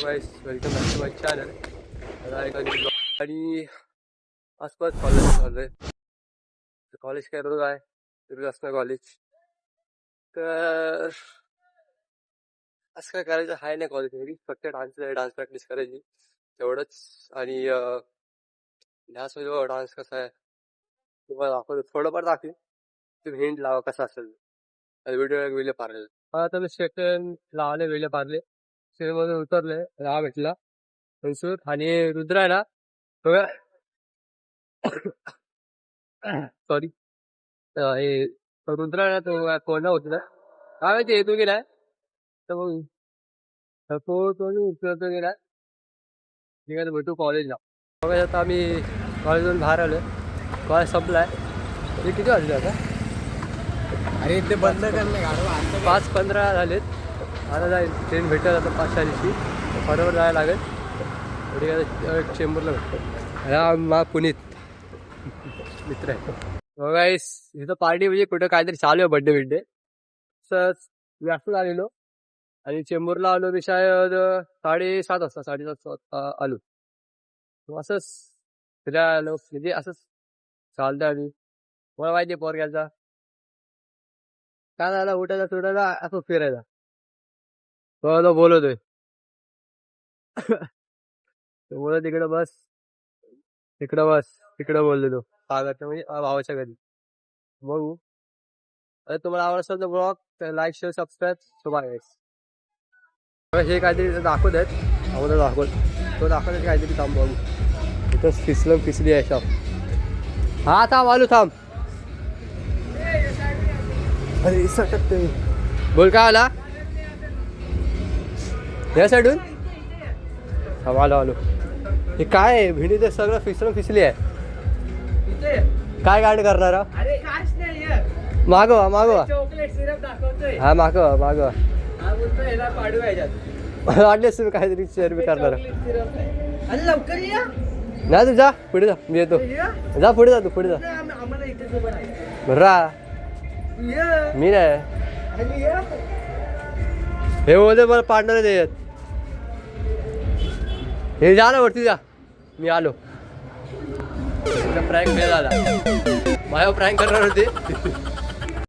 Guys welcome back to my channel. आणि आसपास college चालू आहे. कॉलेज काय रोज आहे, रोज असणार कॉलेज. तर असं काय करायचं आहे नाही कॉलेजमध्ये, फक्त डान्स प्रॅक्टिस करायची तेवढंच. आणि ह्यासोबत डान्स कसा आहे तुम्हाला दाखवतो, थोडंफार दाखवेन. तुम्ही हिंट लावा कसा असेल. व्हिडिओ वेगळे पारले आता मी सेकंड लावले, वेगळे पारले मध्ये उतरले, राहा भेटला मनसूर आणि रुद्र आहे ना सॉरी. हे रुद्र आहे ना, तो कोणा होत ना काय माहिती येतो की नाही. तर मग तो उतरतो की नाही ठीक आहे, भेटू कॉलेजला. बघा आता आम्ही कॉलेजवरून बाहेर आलो. कॉलेज संपलाय. हे किती वाजले आता? अरे ते बंद करणे 5:15 झालेत. आता जाईल ट्रेन भेटेल आता 5:40ची. बरोबर जायला लागेल. चेंबूरला भेटतो. हा मा पुनीत मित्र आहे. बघा इथं पार्टी म्हणजे कुठं काहीतरी चालू आहे, बड्डे बिड्डे. असंच मी असंच आलेलो आणि चेंबूरला आलो मी शायद 7:30 वाजता, 7:30 वाजता आलो. असंच फिरायला आलो, म्हणजे असंच चालतं. आणि मला माहिती आहे पोरग्याचा काय झाला, उठायला सुटायला असं फिरायला. तो बोलवतोय बोलत तिकडं बस, तिकडं बस, तिकडं बोललो सागरच्या म्हणजे भावाच्या घरी. बघू अरे तुम्हाला आवडत असेल तर ब्लॉग लाईक शेअर सबस्क्राईब सोबत. हे काहीतरी दाखवत आहेत, अगोदर तो दाखवत आहेत काहीतरी. थांब बघू, इथंच फिसली आहे शॉप. हा थांब आलू, थांब. अरे सटकते. बोल काय आला या साईडून. हा आलो. हे काय आहे भिंडी, ते सगळं फिसली आहे. काय गाडी करणार? मागवा हा, मागवा. वाटलेस तुम्ही काहीतरी शेअर बी करणार. नाही तू जा पुढे, जा मी येतो. जा पुढे, जा तू पुढे जा. मी नाही हे होते मला पार्टनर देत. हे जा ना वरती, जा मी आलो. प्रँक फेल झाला, माझ्यावर प्रँक करणार होते.